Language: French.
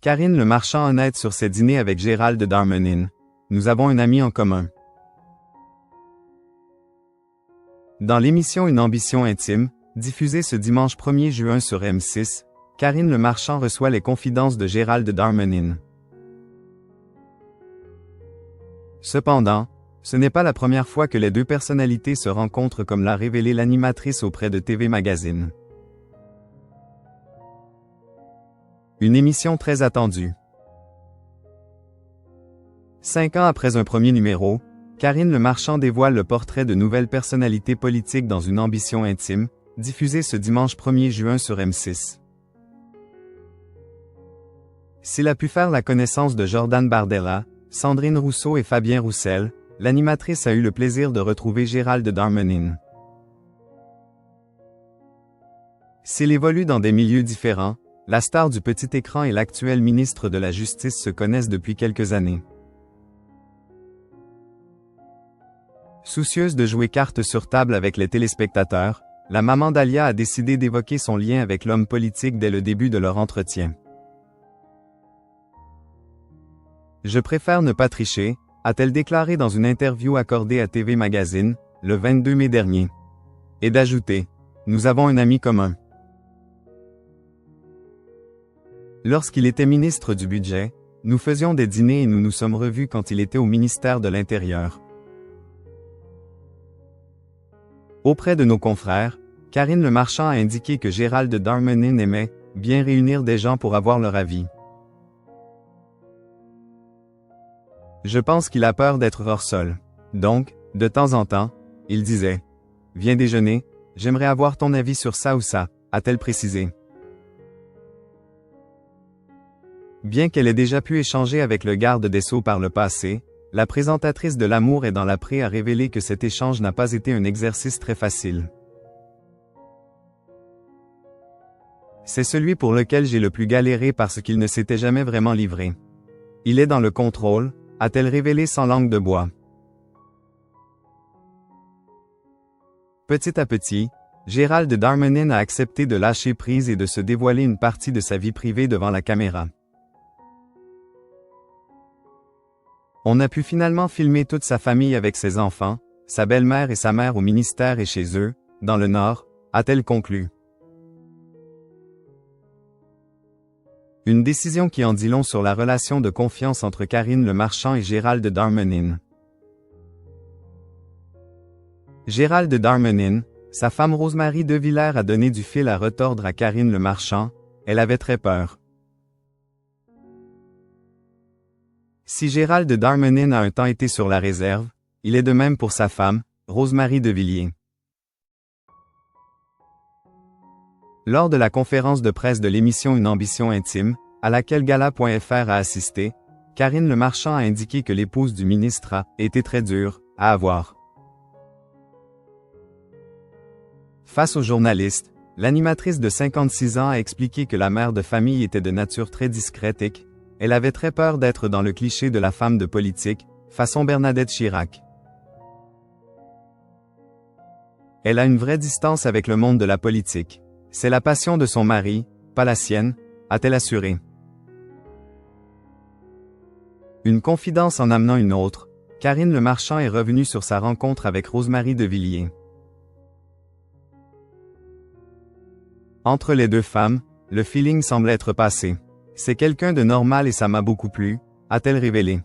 Karine Le Marchand honnête sur ses dîners avec Gérald Darmanin. Nous avons un ami en commun. Dans l'émission Une ambition intime, diffusée ce dimanche 1er juin sur M6, Karine Le Marchand reçoit les confidences de Gérald Darmanin. Cependant, ce n'est pas la première fois que les deux personnalités se rencontrent comme l'a révélé l'animatrice auprès de TV Magazine. Une émission très attendue. 5 ans après un premier numéro, Karine Le Marchand dévoile le portrait de nouvelles personnalités politiques dans Une ambition intime, diffusée ce dimanche 1er juin sur M6. S'il a pu faire la connaissance de Jordan Bardella, Sandrine Rousseau et Fabien Roussel, l'animatrice a eu le plaisir de retrouver Gérald Darmanin. S'il évolue dans des milieux différents, la star du petit écran et l'actuel ministre de la Justice se connaissent depuis quelques années. Soucieuse de jouer carte sur table avec les téléspectateurs, la maman d'Alia a décidé d'évoquer son lien avec l'homme politique dès le début de leur entretien. « Je préfère ne pas tricher », a-t-elle déclaré dans une interview accordée à TV Magazine, le 22 mai dernier. Et d'ajouter « Nous avons un ami commun ». Lorsqu'il était ministre du Budget, nous faisions des dîners et nous nous sommes revus quand il était au ministère de l'Intérieur. Auprès de nos confrères, Karine Le Marchand a indiqué que Gérald Darmanin aimait bien réunir des gens pour avoir leur avis. Je pense qu'il a peur d'être hors sol. Donc, de temps en temps, il disait « Viens déjeuner, j'aimerais avoir ton avis sur ça ou ça », a-t-elle précisé. Bien qu'elle ait déjà pu échanger avec le garde des Sceaux par le passé, la présentatrice de L'amour est dans l'après a révélé que cet échange n'a pas été un exercice très facile. C'est celui pour lequel j'ai le plus galéré parce qu'il ne s'était jamais vraiment livré. Il est dans le contrôle, a-t-elle révélé sans langue de bois. Petit à petit, Gérald Darmanin a accepté de lâcher prise et de se dévoiler une partie de sa vie privée devant la caméra. On a pu finalement filmer toute sa famille avec ses enfants, sa belle-mère et sa mère au ministère et chez eux, dans le Nord, a-t-elle conclu. Une décision qui en dit long sur la relation de confiance entre Karine Le Marchand et Gérald Darmanin. Gérald Darmanin, sa femme Rosemarie Devillers a donné du fil à retordre à Karine Le Marchand, elle avait très peur. Si Gérald Darmanin a un temps été sur la réserve, il est de même pour sa femme, Rosemarie Devillers. Lors de la conférence de presse de l'émission Une ambition intime, à laquelle Gala.fr a assisté, Karine Le Marchand a indiqué que l'épouse du ministre a été très dure à avoir. Face aux journalistes, l'animatrice de 56 ans a expliqué que la mère de famille était de nature très discrète et qu'elle avait très peur d'être dans le cliché de la femme de politique, façon Bernadette Chirac. Elle a une vraie distance avec le monde de la politique. C'est la passion de son mari, pas la sienne, a-t-elle assuré. Une confidence en amenant une autre, Karine Le Marchand est revenue sur sa rencontre avec Rosemarie Devillers. Entre les deux femmes, le feeling semble être passé. C'est quelqu'un de normal et ça m'a beaucoup plu, a-t-elle révélé.